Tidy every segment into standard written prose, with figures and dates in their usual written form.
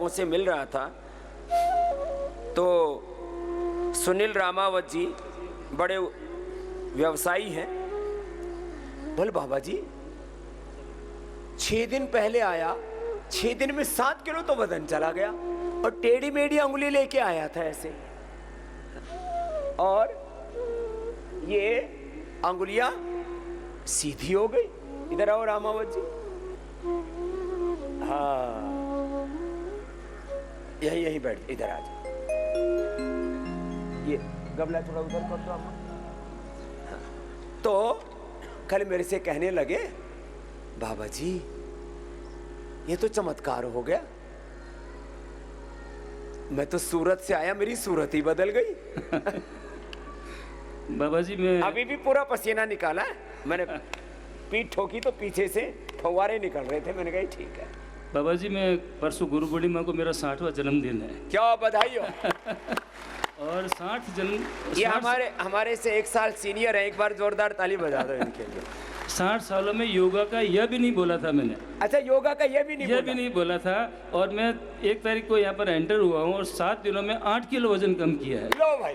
लोगों से मिल रहा था तो सुनील रामावत जी बड़े व्यवसायी हैं। बोल बाबा जी 6 दिन पहले आया, 6 दिन में 7 किलो तो वजन चला गया और टेढ़ी मेढ़ी उंगली लेके आया था ऐसे, और ये अंगुलियां सीधी हो गई। इधर आओ रामावत जी। हाँ यही बैठ, इधर आ जाओ। ये गमला थोड़ा उधर कर दो। हाँ। तो कल मेरे से कहने लगे बाबा जी ये तो चमत्कार हो गया, मैं तो सूरत से आया, मेरी सूरत ही बदल गई। बाबा जी मैं अभी भी पूरा पसीना निकाला है मैंने, पीठ ठोकी तो पीछे से फव्वारे निकल रहे थे। मैंने कहा ठीक है। बाबा जी मैं परसों गुरु पूर्णिमा को मेरा 60वां जन्मदिन है। क्या बधाई हो। और 60 जन्म ये हमारे से 1 साल सीनियर है, एक बार जोरदार ताली बजा दो इनके लिए। 60 सालों में योगा का यह भी नहीं बोला था मैंने। अच्छा योगा का ये भी नहीं बोला था। और मैं 1 तारीख को यहाँ पर एंटर हुआ हूँ और 7 दिनों में 8 किलो वजन कम किया है। लो भाई।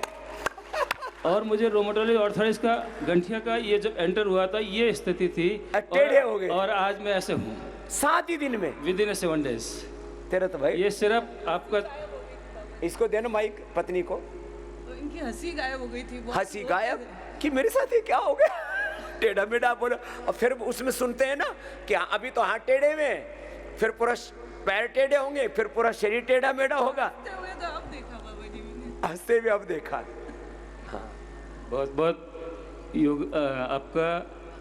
और मुझे रोमेटोलॉजी आर्थराइटिस का गंठिया का ये जब एंटर हुआ था ये स्थिति थी, टेढ़े हो गए और आज मैं ऐसे हूँ 7 ही दिन में, विद इन 7 days। तेरा तो भाई ये सिर्फ आपका, इसको देना माइक पत्नी को। तो इनकी हंसी गायब हो गई थी। हंसी गायब कि मेरे साथ ये क्या हो गया। टेढ़ा मेढ़ा बोला, और फिर उसमें सुनते हैं ना कि अभी तो हाथ टेढ़े में, फिर पूरा पैर टेढ़े होंगे, फिर पूरा शरीर टेढ़ा मेढ़ा होगा। तो अब देखा बाबा जी मैंने। हंसते भी अब देखा। हाँ बहुत बहुत योग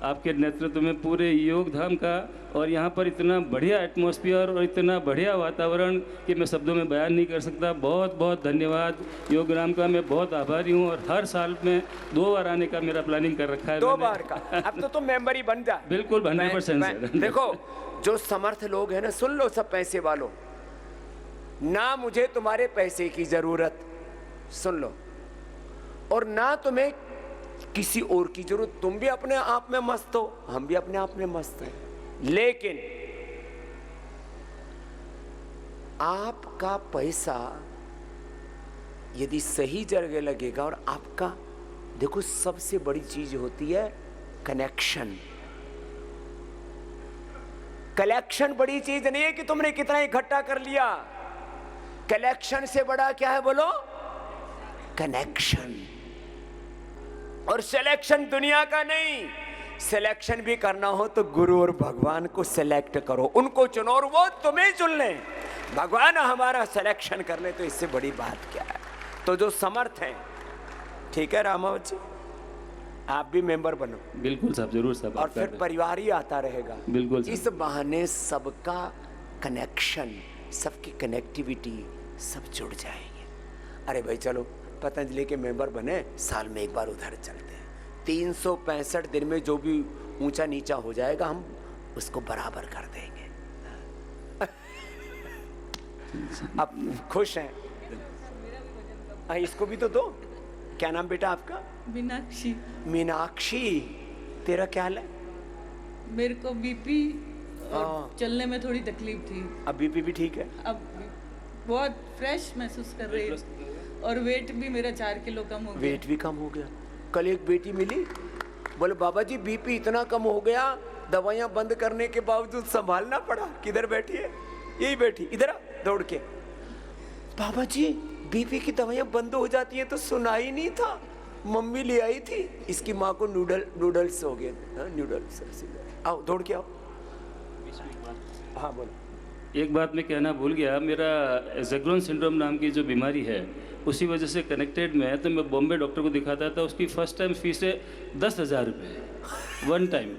आपके नेतृत्व में पूरे योग धाम का, और यहाँ पर इतना बढ़िया एटमॉस्फेयर और इतना बढ़िया वातावरण कि मैं शब्दों में बयान नहीं कर सकता। बहुत बहुत धन्यवाद योग ग्राम का, मैं बहुत आभारी हूँ। और हर साल में 2 बार आने का मेरा प्लानिंग कर रखा है। 2 बार का। अब तो तुम मेंबर ही बन जा। बिल्कुल 100%। देखो जो समर्थ लोग हैं ना, सुन लो सब पैसे वालों, ना मुझे तुम्हारे पैसे की जरूरत, सुन लो, और ना तुम्हें किसी और की जरूरत। तुम भी अपने आप में मस्त हो, हम भी अपने आप में मस्त हैं, लेकिन आपका पैसा यदि सही जगह लगेगा, और आपका देखो सबसे बड़ी चीज होती है कनेक्शन। कलेक्शन बड़ी चीज नहीं है कि तुमने कितना इकट्ठा कर लिया। कलेक्शन से बड़ा क्या है बोलो? कनेक्शन। और सिलेक्शन दुनिया का नहीं, सिलेक्शन भी करना हो तो गुरु और भगवान को सिलेक्ट करो, उनको चुनो और वो तुम्हें चुन लें। भगवान हमारा सिलेक्शन कर ले तो इससे बड़ी बात क्या है। तो जो समर्थ हैं, ठीक है रामावत जी, आप भी मेंबर बनो। बिल्कुल साहब, जरूर साहब। और फिर परिवार ही आता रहेगा। बिल्कुल। इस बहाने सबका कनेक्शन, सबकी कनेक्टिविटी सब जुड़ जाएंगे। अरे भाई चलो पतंजलि के मेंबर बने, साल में एक बार उधर चलते हैं। 365 दिन में जो भी ऊंचा नीचा हो जाएगा हम उसको बराबर कर देंगे। अब खुश हैं? इसको भी तो दो। क्या नाम बेटा आपका? मीनाक्षी। मीनाक्षी, तेरा क्या हाल है? मेरे को बीपी और चलने में थोड़ी तकलीफ थी। अब बीपी भी ठीक है? अब बहुत फ्रेश महसूस कर रही हूँ, और वेट भी मेरा 4 किलो कम हो गया। वेट भी कम हो गया। कल एक बेटी मिली, बोले बाबा जी बीपी इतना कम हो गया, दवाइयां बंद करने के बावजूद संभालना पड़ा। किधर बैठी है? यही बैठी, इधर दौड़ के। बाबा जी बीपी की दवाइयां बंद हो जाती हैं तो सुना ही नहीं था, मम्मी ले आई थी। इसकी माँ को नूडल्स हो गए। नूडल्स, आओ दौड़ के आओ। हाँ बोलो। एक बात मैं कहना भूल गया, मेरा ज़ेग्रोन सिंड्रोम नाम की जो बीमारी है उसी वजह से कनेक्टेड में है। तो मैं बॉम्बे डॉक्टर को दिखाता था, उसकी फर्स्ट टाइम फीस है 10,000 रुपये 1 टाइम।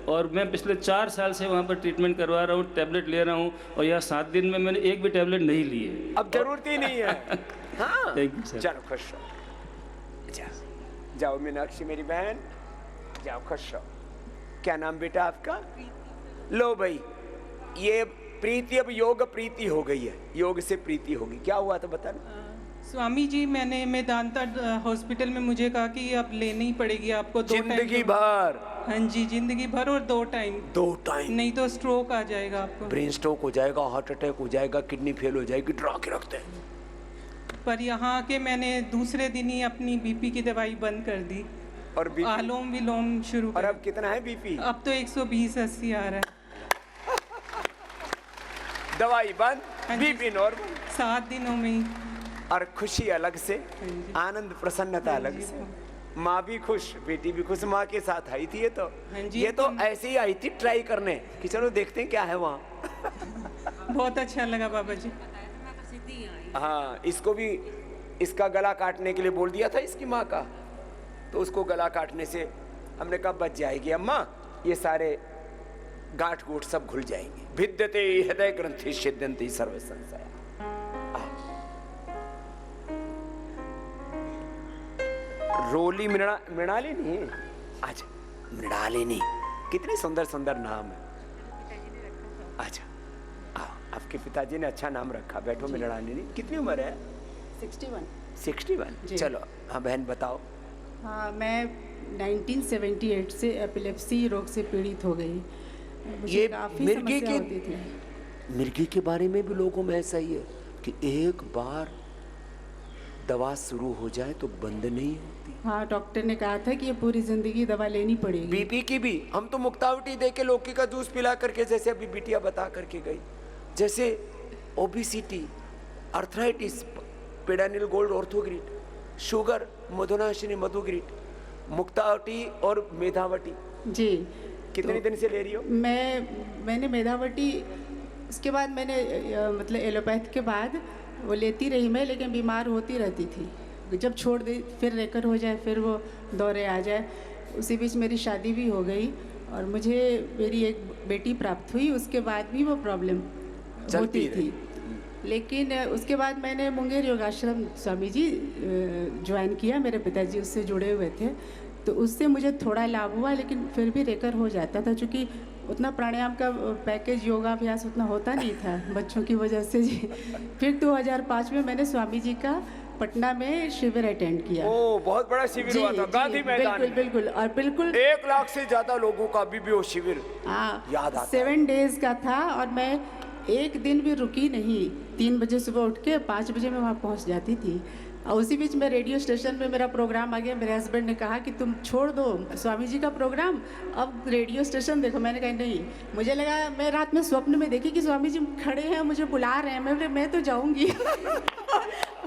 और मैं पिछले 4 साल से वहाँ पर ट्रीटमेंट करवा रहा हूँ, टैबलेट ले रहा हूँ, और यहाँ 7 दिन में मैंने एक भी टैबलेट नहीं ली है। अब जरूरत ही नहीं है। हाँ थैंक यू सर। चलो खुश रहो। जाओ मीनाक्षी मेरी बहन, जाओ खुश रहो। क्या नाम बेटा आपका? लो भाई, ये प्रीति अब योग प्रीति हो गई है, योग से प्रीति होगी। क्या हुआ तो बताना। स्वामी जी मैंने मेदांता हॉस्पिटल में मुझे कहा कि अब लेनी ही पड़ेगी आपको 2 टाइम। जिंदगी भर हाँ जी, जिंदगी भर और 2 टाइम, 2 टाइम। नहीं तो स्ट्रोक आ जाएगा आपको। ब्रेन स्ट्रोक हो जाएगा, हार्ट अटैक हो जाएगा, किडनी फेल हो जाएगी, डरा के रखते हैं। पर यहाँ आके मैंने दूसरे दिन ही अपनी बीपी की दवाई बंद कर दी और बीपी, आलोम विलोम शुरू और कर। अब कितना है बीपी? अब तो 120-80 आ रहा है। दवाई बंद, हाँ जी। बीपी नॉर्मल, 7 दिनों में ही। और खुशी अलग से, हाँ जी। आनंद प्रसन्नता हाँ अलग जी, से। हाँ। माँ भी खुश, बेटी भी खुश। माँ के साथ आई थी ये तो, हाँ जी, ये तो एकदम। ऐसे ही आई थी ट्राई करने कि चलो देखते हैं क्या है वहाँ। बहुत अच्छा लगा बाबा जी। हाँ, इसको भी इसका गला काटने के लिए बोल दिया था इसकी माँ का, तो उसको गला काटने से हमने कहा बच जाएगी अम्मा, ये सारे गांठ गूठ सब घुल जाएंगे। भिद्यते हृदय ग्रंथि छिद्यन्ति सर्व संशया। रोली मृणालिनी, अच्छा मृणालिनी, कितने सुंदर सुंदर नाम है। अच्छा, आपके पिताजी ने अच्छा नाम रखा। बैठो मृणालिनी। कितनी उम्र है? 61। जी। चलो हाँ बहन बताओ। हाँ, मैं 1978 से एपिलेप्सी रोग से पीड़ित हो गई। मुझे ये काफ़ी मिर्गी समस्या की, होती थी। मिर्गी के बारे में भी लोगों में ऐसा ही है कि एक बार दवा शुरू हो जाए तो बंद नहीं होती। हाँ, डॉक्टर ने कहा था कि ये पूरी ज़िंदगी दवा लेनी पड़ेगी। बीपी की भी हम तो मुक्तावटी दे के लौकी का जूस पिला करके, जैसे अभी बिटिया बता करके गई, जैसे obesity, arthritis, Peedanil gold Orthogrit, sugar Madhunashini Madhugrit, Muktavati और मेधावटी। जी। कितने दिन से ले रही हो? मैंने मेधावटी, उसके बाद मैंने मतलब एलोपैथ के बाद वो लेती रही मैं, लेकिन बीमार होती रहती थी। जब छोड़ दी फिर रेकर हो जाए, फिर वो दौरे आ जाए। उसी बीच मेरी शादी भी हो गई और मुझे मेरी एक बेटी प्राप्त हुई। उसके बाद भी वो प्रॉब्लम होती थी। लेकिन उसके बाद मैंने मुंगेर योगाश्रम स्वामी जी ज्वाइन किया। मेरे पिताजी उससे जुड़े हुए थे, तो उससे मुझे थोड़ा लाभ हुआ, लेकिन फिर भी रेकर हो जाता था, क्योंकि उतना प्राणायाम का पैकेज योगाभ्यास उतना होता नहीं था बच्चों की वजह से जी। फिर 2005 में मैंने स्वामी जी का पटना में शिविर अटेंड किया। ओ, बहुत बड़ा शिविर हुआ था गांधी मैदान में। बिल्कुल और बिल्कुल 1 लाख से ज्यादा लोगों का अभी भी वो शिविर याद आता। 7 डेज का था और मैं एक दिन भी रुकी नहीं। 3 बजे सुबह उठ के 5 बजे मैं वहाँ पहुँच जाती थी। और उसी बीच में रेडियो स्टेशन पे मेरा प्रोग्राम आ गया। मेरे हस्बैंड ने कहा कि तुम छोड़ दो स्वामी जी का प्रोग्राम, अब रेडियो स्टेशन देखो। मैंने कहा नहीं, मुझे लगा, मैं रात में स्वप्न में देखी कि स्वामी जी खड़े हैं, मुझे बुला रहे हैं, मैं तो जाऊंगी।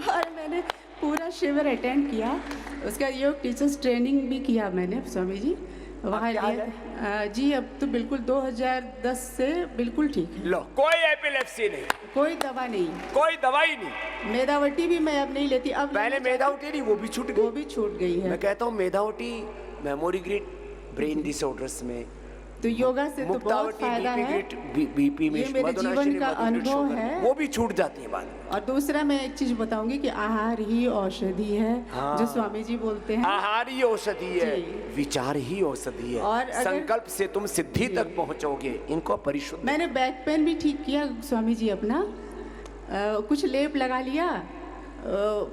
और मैंने पूरा शिविर अटेंड किया। उसका योग टीचर्स ट्रेनिंग भी किया मैंने स्वामी जी वहाँ लिया। जी अब तो बिल्कुल 2010 से बिल्कुल ठीक है। लो, कोई एपिलेप्सी नहीं, कोई दवा नहीं, कोई दवाई नहीं। मेधावटी भी मैं अब नहीं लेती। अब पहले मेधावटी नहीं, वो भी छूट गई। वो भी छूट गई है। मैं कहता हूँ मेधावटी मेमोरी ग्रिड ब्रेन डिसऑर्डर्स में, तो योगा से तो बहुत मुक्तावटी फायदा है। बीपी में ये मेरे जीवन का अनुभव है। वो भी छूट जाती है बाद में। और दूसरा मैं एक चीज बताऊंगी कि आहार ही औषधि है। हाँ। जो स्वामी जी बोलते हैं। आहार ही औषधि है, जी। विचार ही औषधि है। और अगर- संकल्प से तुम सिद्धि तक पहुंचोगे। इनको परिशुद्ध। मैंने बैक पेन भी ठीक किया स्वामी जी अपना। कुछ लेप लगा लिया।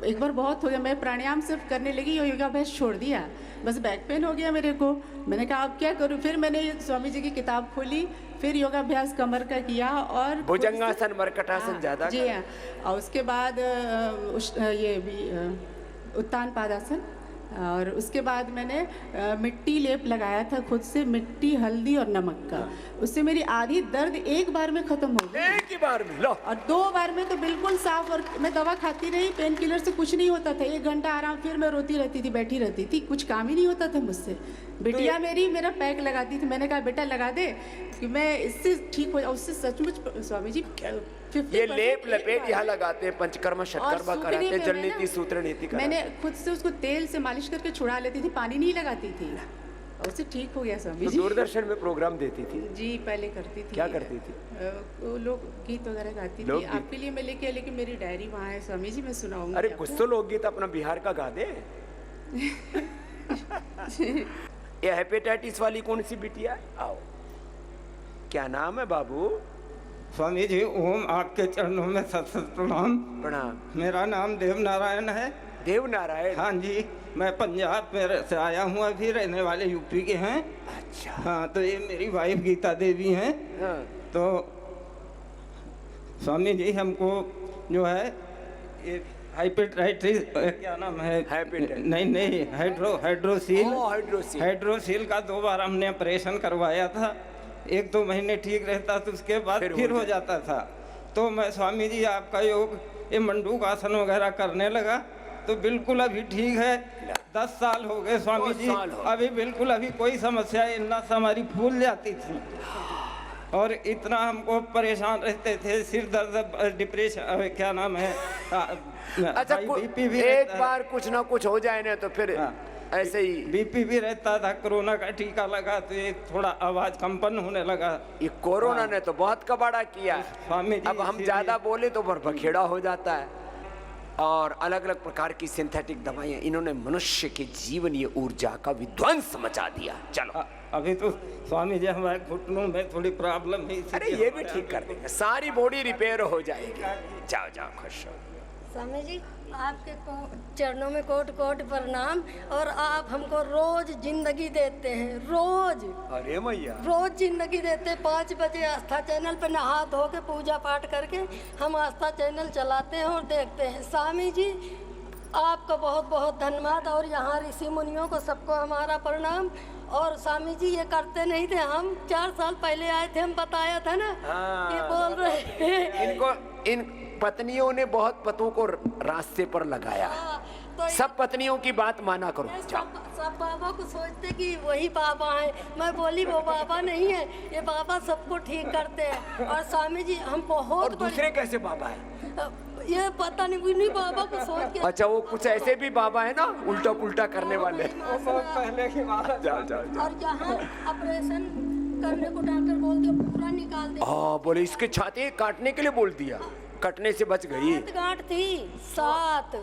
एक बार बहुत हो गया, मैं प्राणायाम सिर्फ करने लगी और योगाभ्यास छोड़ दिया, बस बैक पेन हो गया मेरे को। मैंने कहा अब क्या करूं। फिर मैंने स्वामी जी की किताब खोली, फिर योगाभ्यास कमर का किया और भुजंगासन मरकटासन ज्यादा जी हाँ। और उसके बाद ये भी उत्तान पादासन। और उसके बाद मैंने मिट्टी लेप लगाया था खुद से, मिट्टी, हल्दी और नमक का। उससे मेरी आधी दर्द एक बार में खत्म हो गई। एक ही बार में लो। और 2 बार में तो बिल्कुल साफ। और मैं दवा खाती रही, पेन किलर से कुछ नहीं होता था। 1 घंटा आराम, फिर मैं रोती रहती थी, बैठी रहती थी, कुछ काम ही नहीं होता था मुझसे। बिटिया मेरी मेरा पैक लगाती थी। मैंने कहा बेटा लगा दे कि मैं इससे ठीक हो जाऊँ। उससे सचमुच स्वामी जी 50% ये लेप लपेट यहाँ लगाते हैं, पंचकर्मा षटकर्मा और कराते हैं, सूखने पे जल मैं नीति ना- सूत्र नीति कराते मैंने हैं। खुद से उसको तेल से मालिश करके छुड़ा लेती थी, पानी नहीं लगाती थी, और उससे ठीक हो गया स्वामी तो जी। दूरदर्शन में प्रोग्राम देती थी। जी पहले करती थी। क्या करती थी? वो लोग गीत वगैरह गाती थी। लोकगीत? आपके लिए मैं लेके आई, लेकिन मेरी डायरी वहाँ है स्वामी जी, मैं सुनाऊंगी अरे आपको। कुछ तो लोकगीत अपना बिहार का गा दे। ये हेपेटाइटिस वाली कौन सी बिटिया? आओ, क्या नाम है बाबू? स्वामी जी ओम, आपके चरणों में सत सत प्रणाम। प्रणाम। मेरा नाम देव नारायण है। देव नारायण। हाँ जी। मैं पंजाब में से आया हूँ, अभी रहने वाले यूपी के हैं। अच्छा। हाँ, तो ये मेरी वाइफ गीता देवी हैं। हाँ। तो स्वामी जी हमको जो है ये हाइपेटाइटिस क्या नाम है, हाइपेटाइटिस। नहीं हाइड्रोसील ओ, हाइड्रोसील। हाइड्रोसील का 2 बार हमने ऑपरेशन करवाया था। 1-2 महीने ठीक रहता तो उसके बाद फिर हो जाता था। तो मैं स्वामी जी आपका योग ये मंडूक आसन वगैरह करने लगा तो बिल्कुल अभी ठीक है। 10 साल हो गए स्वामी 10 जी, साल हो। अभी बिल्कुल अभी कोई समस्या, नस हमारी फूल जाती थी और इतना हमको परेशान रहते थे, सिर दर्द, डिप्रेशन, क्या नाम है, अच्छा, बीपी भी एक रहता है। बार कुछ ना कुछ हो जाए ना तो फिर हाँ। ऐसे ही। बीपी भी रहता था। कोरोना का टीका लगा तो ये थोड़ा आवाज कंपन होने लगा। ये कोरोना ने तो बहुत कबाड़ा किया है। स्वामी जी अब हम इसीलिए- ज्यादा बोले तो बखेड़ा हो जाता है। और अलग अलग प्रकार की सिंथेटिक दवाइयां, इन्होंने मनुष्य के जीवन ये ऊर्जा का विध्वंस मचा दिया। चलो, अभी तो स्वामी जी हमारे घुटनों में थोड़ी प्रॉब्लम है, अरे ये भी ठीक कर देंगे, सारी बॉडी रिपेयर हो जाएगी। जाओ जाओ, खुश हो। स्वामी जी आपके चरणों में कोट कोट प्रणाम। और आप हमको रोज जिंदगी देते हैं, रोज अरे मैया, रोज जिंदगी देते हैं। 5 बजे आस्था चैनल पे नहा धो के पूजा पाठ करके हम आस्था चैनल चलाते हैं और देखते हैं। स्वामी जी आपका बहुत बहुत धन्यवाद। और यहाँ ऋषि मुनियों को सबको हमारा प्रणाम। और स्वामी जी ये करते नहीं थे, हम 4 साल पहले आए थे, हम बताया था ना, ये बोल रहे हैं। इनको इन पत्नियों ने बहुत पतों को रास्ते पर लगाया। तो सब पत्नियों की बात माना करो। जाओ। सब बाबा को सोचते कि वही बाबा है। मैं बोली वो बाबा नहीं है, ये बाबा सबको ठीक करते हैं। और स्वामी जी हम और बहुत दूसरे कैसे बाबा है? ये पता नहीं बाबा को सोच के। अच्छा, वो कुछ ऐसे भी बाबा है ना, उल्टा पुल्टा करने वाले। पहले की बात। जाओ जाओ जाओ। और यहाँ ऑपरेशन करने को डॉक्टर बोलते पूरा निकाल दे। हाँ, बोले इसके छाती काटने के लिए बोल दिया, कटने से बच गई। 7 गांठ थी, 7।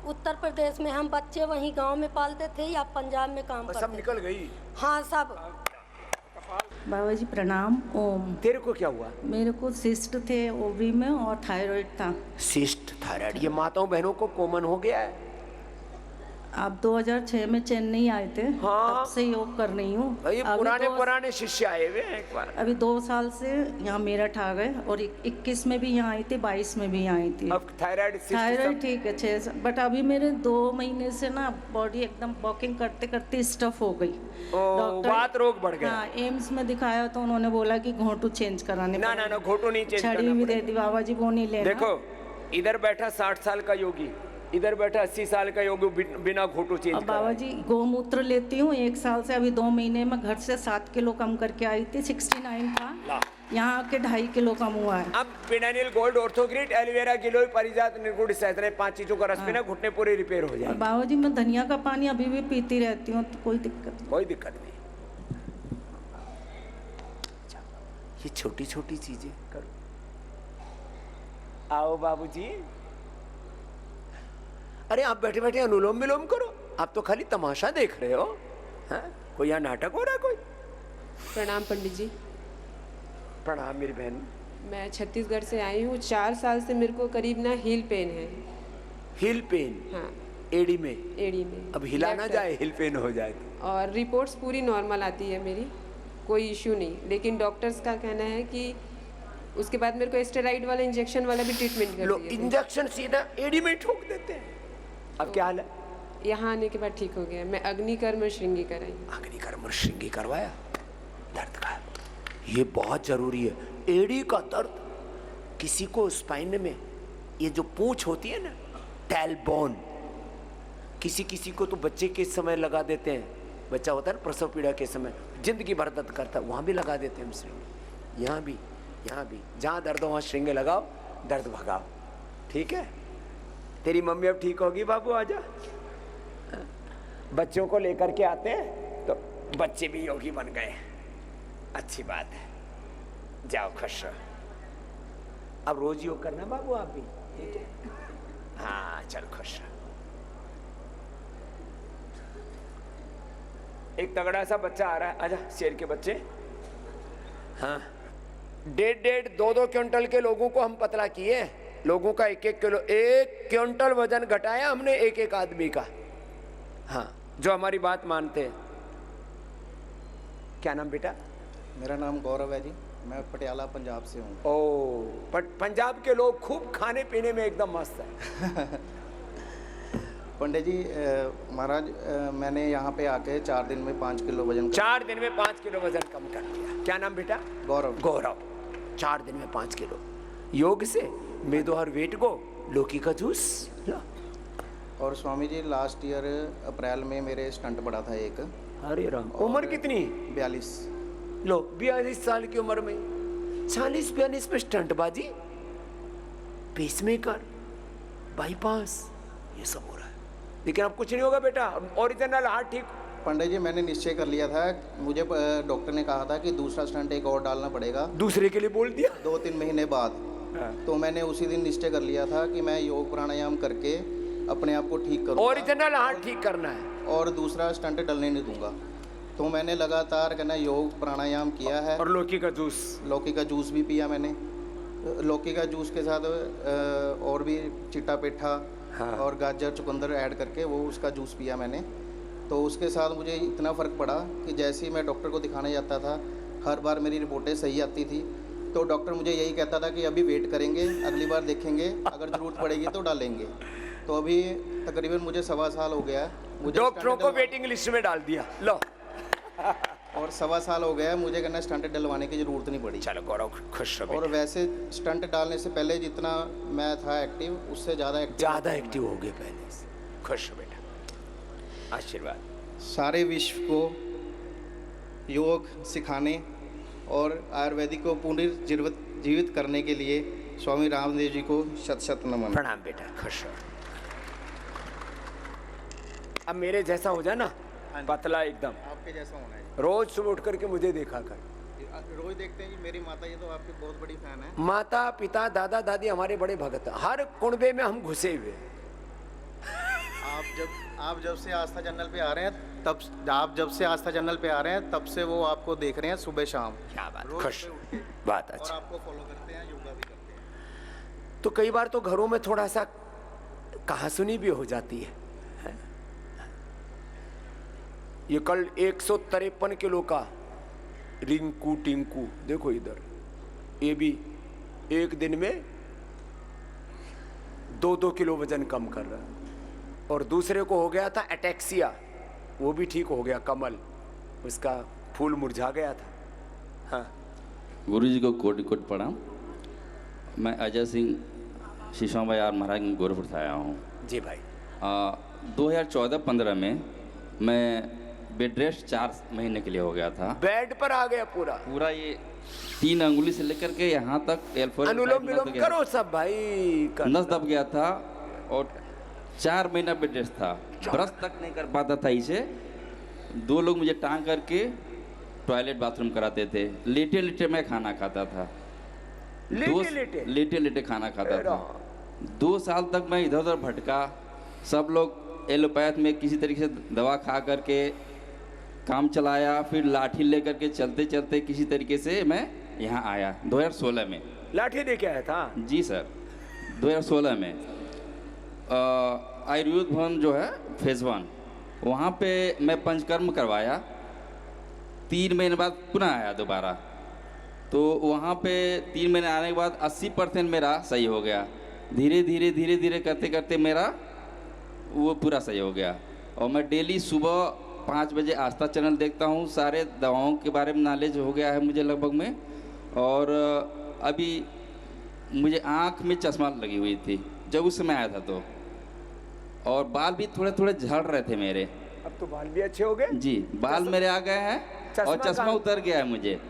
उत्तर प्रदेश में हम बच्चे वहीं गांव में पालते थे या पंजाब में काम करते सब थे। निकल गई। हाँ सब। बाबा जी प्रणाम। ओम। तेरे को क्या हुआ? मेरे को सिस्ट थे ओवरी में और थायराइड था। सिस्ट, थायराइड, ये माताओं बहनों को कॉमन हो गया है। आप 2006 में चेन्नई आए थे, हाँ। तब से योग कर रही हूँ। भाई पुराने शिष्य आए हुए हैं एक बार। अभी 2 साल से यहाँ मेरठ आ गए और 21 में भी यहाँ आई थी, 22 में भी यहाँ आई थी। अब थायराइड थायराइड ठीक है 6, बट अभी मेरे 2 महीने से ना बॉडी एकदम वॉकिंग करते करते स्टफ हो गई। बात रोग बढ़ गया। हाँ, एम्स में दिखाया तो उन्होंने बोला कि घोंटू चेंज कराने ना ना ना, घोटू नहीं चेंज छड़ी करना भी पड़ेगा। दे दी बाबा जी, वो नहीं लेना। देखो, इधर बैठा 60 साल का योगी, इधर बैठा 80 साल का योगी, बिना घोटू चेंज अब बाबा जी गोमूत्र लेती हूँ 1 साल से। अभी 2 महीने में घर से 7 किलो कम करके आई थी, 69 था, यहाँ आके 2.5 किलो कम हुआ है। अब पिनानिल गोल्ड, ऑर्थोग्रिट, एलोवेरा, गिलोय, परिजात, निर्गुण, सहस्त्र, 5 चीजों का रस पीना, घुटने पूरे रिपेयर हो और जाए। बाबा जी मैं धनिया का पानी अभी भी पीती रहती हूँ, तो कोई दिक्कत नहीं। कोई दिक्कत नहीं। ये छोटी छोटी चीजें करो। आओ बाबूजी। अरे आप बैठे बैठे अनुलोम विलोम करो, आप तो खाली तमाशा देख रहे हो। हाँ? कोई यहाँ नाटक हो रहा है कोई? प्रणाम पंडित जी। प्रणाम मेरी बहन। मैं छत्तीसगढ़ से आई हूँ। 4 साल से मेरे को करीब ना हील पेन है। हिल पेन? हाँ, एड़ी में? एड़ी में। अब हिला ना लेफ्ट जाए, हिल पेन हो जाए तो। और रिपोर्ट्स पूरी नॉर्मल आती है मेरी, कोई इश्यू नहीं। लेकिन डॉक्टर्स का कहना है कि उसके बाद मेरे को स्टेरॉइड वाला इंजेक्शन वाला भी ट्रीटमेंट कर लो, दिया। इंजेक्शन सीधा एड़ी में ठोक देते हैं। अब क्या हाल है? यहाँ आने के बाद ठीक हो गया। मैं अग्निकर्म और श्रृंगी कराई। अग्निकर्म और श्रृंगी करवाया? दर्द का ये बहुत जरूरी है। एड़ी का दर्द किसी को स्पाइन में, ये जो पूंछ होती है ना, टेलबोन, किसी किसी को तो बच्चे के समय लगा देते हैं। बच्चा होता है ना प्रसव पीड़ा के समय, जिंदगी भर दर्द करता है, वहां भी लगा देते हैं हम श्रृंगी। यहाँ भी जहाँ दर्द हो वहाँ श्रृंगी लगाओ, दर्द भगाओ। ठीक है? तेरी मम्मी अब ठीक होगी बाबू, आजा। बच्चों को लेकर के आते हैं तो बच्चे भी योगी बन गए, अच्छी बात है। जाओ खुश रहो। अब रोज योग करना बाबू आप भी, ठीक है? हाँ चल खुश रहो। एक तगड़ा सा बच्चा आ रहा है, आजा शेर के बच्चे। हाँ, 1.5 2 क्विंटल के लोगों को हम पतला किए, लोगों का 1 किलो, 1 क्विंटल वजन घटाया हमने एक आदमी का। हाँ, जो हमारी बात मानते हैं। क्या नाम बेटा? मेरा नाम गौरव है जी, मैं पटियाला पंजाब से हूँ। ओ, पंजाब के लोग खूब खाने पीने में एकदम मस्त है। पंडित जी महाराज, मैंने यहाँ पे आके 4 दिन में 5 किलो वजन 4 दिन में 5 किलो वजन कम कर दिया। क्या नाम बेटा? गौरव। गौरव, 4 दिन में 5 किलो योग से। मेदो हर वेट को लौकी का जूस। और स्वामी जी लास्ट ईयर अप्रैल में मेरे स्टंट पड़ा था एक। अरे राम, उम्र कितनी? 42। लो, 42 साल की उम्र में 40-42 में स्टंटबाजी, पेसमेकर, बाईपास, ये सब हो रहा है। लेकिन अब कुछ नहीं होगा बेटा, ओरिजिनल हार्ट ठीक। पंडित जी मैंने निश्चय कर लिया था, मुझे डॉक्टर ने कहा था कि दूसरा स्टंट एक और डालना पड़ेगा। दूसरे के लिए बोल दिया 2-3 महीने बाद। तो मैंने उसी दिन निश्चय कर लिया था कि मैं योग प्राणायाम करके अपने आप को ठीक करूँगा। ओरिजिनल हार्ट ठीक करना है और दूसरा स्टंट डलने नहीं दूंगा। तो मैंने लगातार कहना योग प्राणायाम किया है। और लौकी का जूस। लौकी का जूस भी पिया मैंने। लौकी का जूस के साथ और भी चिट्टा पेठा हाँ। और गाजर चुकंदर ऐड करके वो उसका जूस पिया मैंने। तो उसके साथ मुझे इतना फ़र्क पड़ा कि जैसे ही मैं डॉक्टर को दिखाने जाता था, हर बार मेरी रिपोर्टें सही आती थी। तो डॉक्टर मुझे यही कहता था कि अभी वेट करेंगे, अगली बार देखेंगे, अगर ज़रूरत पड़ेगी तो डालेंगे। तो अभी तकरीबन मुझे 1.25 साल हो गया है। मुझे डॉक्टरों को वेटिंग लिस्ट में डाल दिया। लो, और 1.25 साल हो गया है, मुझे कहना स्टंट डलवाने की ज़रूरत नहीं पड़ी। चलो गौरव, खुश रहो। और वैसे स्टंट डालने से पहले जितना मैं था एक्टिव, उससे ज़्यादा एक्टिव हो गए पहले से। खुश हो बेटा, आशीर्वाद। सारे विश्व को योग सिखाने और आयुर्वेदिक को पुनर्जीवित करने के लिए स्वामी रामदेव जी को शत शत नमन। प्रणाम बेटा, खुश हो। अब मेरे जैसा हो जाए ना, पतला एकदम, आपके जैसा होना है। रोज सुबह उठ करके मुझे देखा कर। रोज देखते हैं जी। मेरी माता जी तो आपकी बहुत बड़ी फैन है। माता पिता दादा दादी हमारे बड़े भगत हैं। हर कुनबे में हम घुसे हुए हैं। आप जब से आस्था चैनल पे आ रहे हैं तब से वो आपको देख रहे हैं सुबह शाम। क्या बात, खुश बात। और अच्छा, आपको फॉलो करते हैं, योगा भी करते हैं। तो कई बार तो घरों में थोड़ा सा कहासुनी भी हो जाती है। ये कल 153 किलो का रिंकू टिंकू, देखो इधर, ये भी एक दिन में 2-2 किलो वजन कम कर रहा है। और दूसरे को हो गया था एटेक्सिया, वो भी ठीक हो गया। कमल, उसका फूल मुरझा गया था। हाँ, गुरु जी को कोटि कोटि प्रणाम। मैं अजय सिंह शीशा बाजार महाराज गोरखपुर से आया हूँ। जी भाई। 2014-15 में मैं बेड रेस्ट 4 महीने के लिए हो गया था। बेड पर आ गया पूरा ये 3 अंगुली से लेकर के यहाँ तक अनुलोम विलोम करो सब भाई। नस दब गया था और 4 महीना बेड रेस्ट था। ब्रश तक नहीं कर पाता था इसे। 2 लोग मुझे टांग करके टॉयलेट बाथरूम कराते थे। लेटे लेटे मैं खाना खाता था। लेटे लेटे खाना खाता था। 2 साल तक मैं इधर उधर भटका। सब लोग एलोपैथ में किसी तरीके से दवा खा करके काम चलाया। फिर लाठी लेकर के चलते चलते किसी तरीके से मैं यहाँ आया 2016 में। लाठी लेके आया था? जी सर, 2016 में आयुर्वेद भवन जो है फेज 1, वहाँ पे मैं पंचकर्म करवाया। 3 महीने बाद पुनः आया दोबारा। तो वहाँ पे 3 महीने आने के बाद 80% मेरा सही हो गया। धीरे धीरे धीरे धीरे करते करते मेरा वो पूरा सही हो गया। और मैं डेली सुबह 5 बजे आस्था चैनल देखता हूँ। सारे दवाओं के बारे में नॉलेज हो गया है मुझे लगभग में। और अभी मुझे आँख में चश्मा लगी हुई थी जब उस समय आया था तो। और बाल भी थोड़े थोड़े झड़ रहे थे मेरे। अब तो बाल भी अच्छे हो गए? जी, बाल मेरे आ गए हैं और चश्मा उतर गया है मुझे।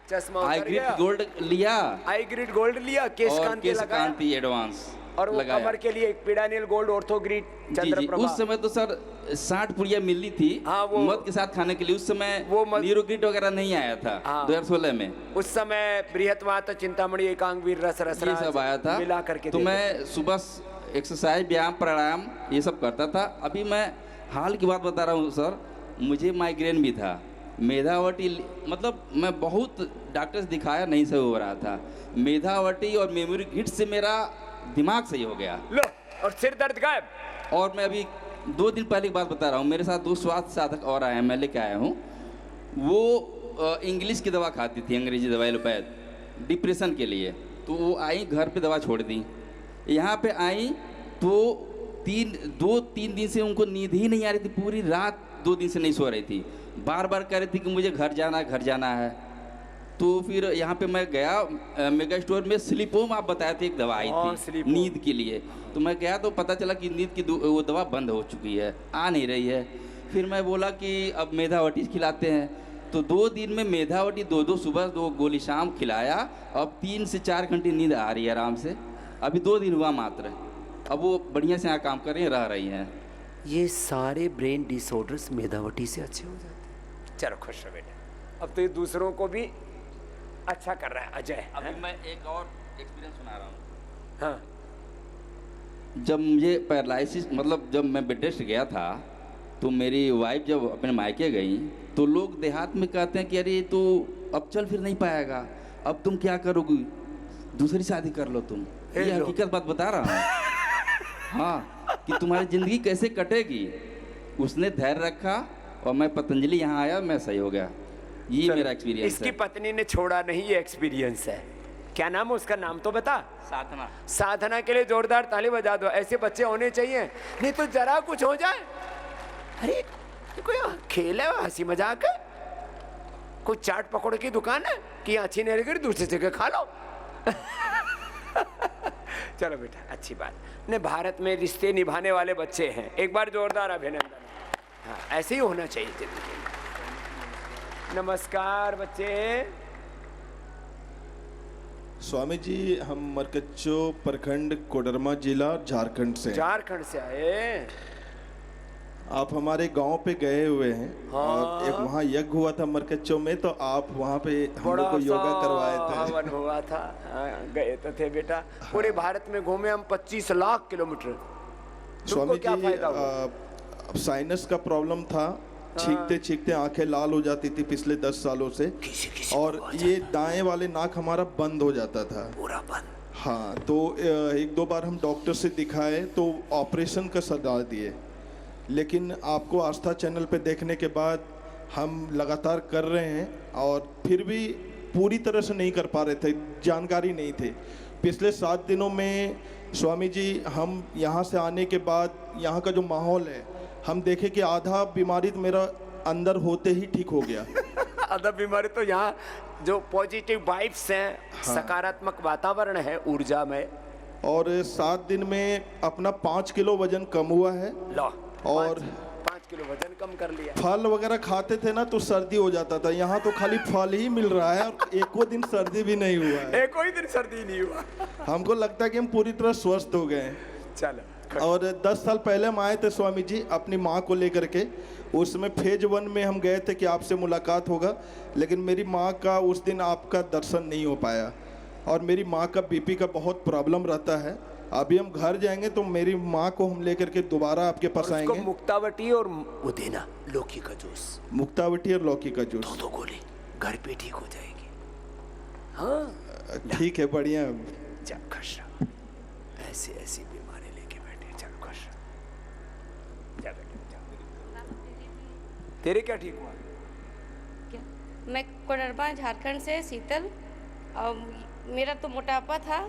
चश्मा आई ग्रिड गोल्ड लिया। आई ग्रिड गोल्ड लिया, केश कांति एडवांस और वो कमर के लिए पीडानियल गोल्ड ऑर्थोग्रिड चंद्रप्रभा। उस समय तो सर 60 पुड़िया मिली थी। हाँ, वो मध के साथ खाने के लिए। उस समय वो नीरोग्रिड वगैरह नहीं आया था। हाँ, 2016 में। उस समय बृहत्मात चिंतामणि एकांगवीर रस ये सब आया था। मिला करके तो मैं सुबह एक्सरसाइज व्यायाम प्राणायाम ये सब करता था। अभी मैं हाल की बात बता रहा हूँ सर, मुझे माइग्रेन भी था। मेधावटी मतलब मैं बहुत डॉक्टर से दिखाया, नहीं सही हो रहा था। मेधावटी और मेमोरी हिट से मेरा दिमाग सही हो गया। लो, और सिर दर्द गायब। और मैं अभी 2 दिन पहले की बात बता रहा हूँ, मेरे साथ 2 स्वास्थ्य साधक और आए हैं, मैं लेके आया हूँ। वो इंग्लिश की दवा खाती थी, अंग्रेजी दवा एलोपैथ डिप्रेशन के लिए। तो वो आई, घर पे दवा छोड़ दी, यहाँ पे आई तो 2-3 दिन से उनको नींद ही नहीं आ रही थी, पूरी रात 2 दिन से नहीं सो रही थी, बार बार कह रही थी कि मुझे घर जाना है। तो फिर यहाँ पे मैं गया मेगा स्टोर में, स्लीपोम आप बताए थे एक दवा आई थी नींद के लिए, तो मैं गया तो पता चला कि नींद की वो दवा बंद हो चुकी है, आ नहीं रही है। फिर मैं बोला कि अब मेधावटी खिलाते हैं, तो 2 दिन में मेधावटी 2 सुबह 2 गोली शाम खिलाया। अब 3 से 4 घंटे नींद आ रही है आराम से, अभी 2 दिन हुआ मात्र, अब वो बढ़िया से यहाँ काम कर रही हैं, रह रही हैं। ये सारे ब्रेन डिसऑर्डर्स मेधावटी से अच्छे हो जाते हैं। चलो खुश रहो बेटा, अब तो ये दूसरों को भी अच्छा कर रहा है अजय। अभी मैं एक और एक्सपीरियंस सुना रहा हूँ। हाँ, जब मुझे पैरालिसिस, मतलब जब मैं बेड रेस्ट गया था, तो मेरी वाइफ जब अपने मायके गई तो लोग देहात में कहते हैं कि अरे तो अब चल फिर नहीं पाएगा, अब तुम क्या करोगी, दूसरी शादी कर लो तुम। ये हकीकत बात बता रहा हूँ। हाँ, कि तुम्हारी ज़िंदगी कैसे कटेगी। उसने धैर्य रखा और मैं पतंजलि यहाँ आया, मैं सही हो गया। ये मेरा एक्सपीरियंस है। इसकी पत्नी ने छोड़ा नहीं, ये एक्सपीरियंस है। क्या नाम है उसका, नाम तो बता। साधना। साधना के लिए जोरदार ताली बजा दो, ऐसे बच्चे होने चाहिए, नहीं तो जरा कुछ हो जाए, अरे ये कोई खेल है, हंसी मजाक है, कोई चाट पकौड़े की दुकान है कि अच्छी नहीं लगी दूसरी जगह खा लो। चलो बेटा, अच्छी बात, ने भारत में रिश्ते निभाने वाले बच्चे हैं, एक बार जोरदार अभिनंदन। हाँ, ऐसे ही होना चाहिए जिंदगी में। नमस्कार बच्चे। स्वामी जी, हम मरकच्चो प्रखंड कोडरमा जिला झारखंड से। झारखंड से आए? आप हमारे गांव पे गए हुए हैं। हाँ। और एक वहाँ यज्ञ हुआ था मरकच्चो में, तो आप वहाँ पे हम लोग को योगा करवाए थे। हवन हुआ था। हाँ, गए तो थे बेटा। पूरे भारत में घूमे हम 25 लाख किलोमीटर। स्वामी क्या फायदा हुआ? अब साइनस का प्रॉब्लम था, छींकते छींकते आंखें लाल हो जाती थी पिछले 10 सालों से, और ये दाएं वाले नाक हमारा बंद हो जाता था पूरा बंद। हाँ, तो 1-2 बार हम डॉक्टर से दिखाए तो ऑपरेशन का सलाह दिए, लेकिन आपको आस्था चैनल पे देखने के बाद हम लगातार कर रहे हैं, और फिर भी पूरी तरह से नहीं कर पा रहे थे, जानकारी नहीं थे। पिछले 7 दिनों में स्वामी जी, हम यहाँ से आने के बाद यहाँ का जो माहौल है, हम देखे कि आधा बीमारी तो मेरा अंदर होते ही ठीक हो गया। आधा बीमारी तो यहाँ जो पॉजिटिव वाइब्स हैं, हाँ, सकारात्मक वातावरण है, ऊर्जा में। और 7 दिन में अपना 5 किलो वजन कम हुआ है। लो, और 5 किलो वजन कम कर लिया। फल वगैरह खाते थे ना तो सर्दी हो जाता था, यहाँ तो खाली फल ही मिल रहा है और एको दिन सर्दी भी नहीं हुआ है। एको ही दिन सर्दी नहीं हुआ। हमको लगता है कि हम पूरी तरह स्वस्थ हो गए। चलो। और 10 साल पहले हम आए थे स्वामी जी अपनी माँ को लेकर के, उसमें फेज 1 में हम गए थे कि आपसे मुलाकात होगा, लेकिन मेरी माँ का उस दिन आपका दर्शन नहीं हो पाया, और मेरी माँ का बीपी का बहुत प्रॉब्लम रहता है। अभी हम घर जाएंगे तो मेरी माँ को हम लेकर के दोबारा आपके पास आएंगे। मुक्तावटी और वो देना, लौकी का जूस। मुक्तावटी और लौकी का जूस 2 गोली, घर पे ठीक हो जाएगी। हाँ ठीक है, बढ़िया। चल खुश रहो, ऐसी ऐसी बीमारी लेके बैठे, चल खुश रहो। जा बेटा, तेरे क्या ठीक हुआ? क्या? मैं कोडरमा झारखंड से शीतल, और मेरा तो मोटापा था,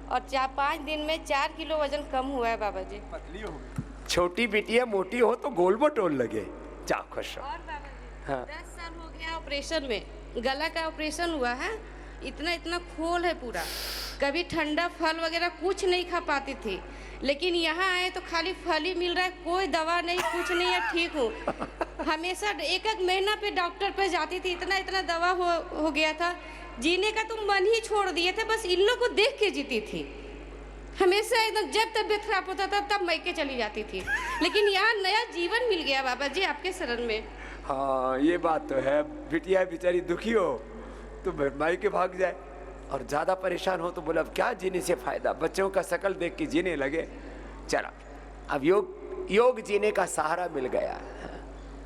और 4-5 दिन में 4 किलो वजन कम हुआ है बाबा जी। पतली हो गई। छोटी बिटिया मोटी हो तो गोल मटोल लगे। जा खुश रहो। और बाबा जी, हाँ। 10 साल हो गया ऑपरेशन में, गला का ऑपरेशन हुआ है, इतना खोल है पूरा, कभी ठंडा फल वगैरह कुछ नहीं खा पाती थी, लेकिन यहाँ आए तो खाली फल ही मिल रहा है, कोई दवा नहीं, कुछ नहीं है, ठीक हूँ। हमेशा 1-1 महीना पे डॉक्टर पे जाती थी, इतना दवा हो गया था, जीने का तो मन ही छोड़ दिए थे, बस इन लोग को देख के जीती थी। हमेशा एकदम जब तबीयत खराब होता था तब मैके चली जाती थी, लेकिन यहाँ नया जीवन मिल गया बाबा जी आपके शरण में। हाँ, ये बात तो है। बिटिया बेचारी दुखी हो तो मायके भाग जाए, और ज़्यादा परेशान हो तो बोला अब क्या जीने से फ़ायदा, बच्चों का शकल देख के जीने लगे। चला, अब योग जीने का सहारा मिल गया।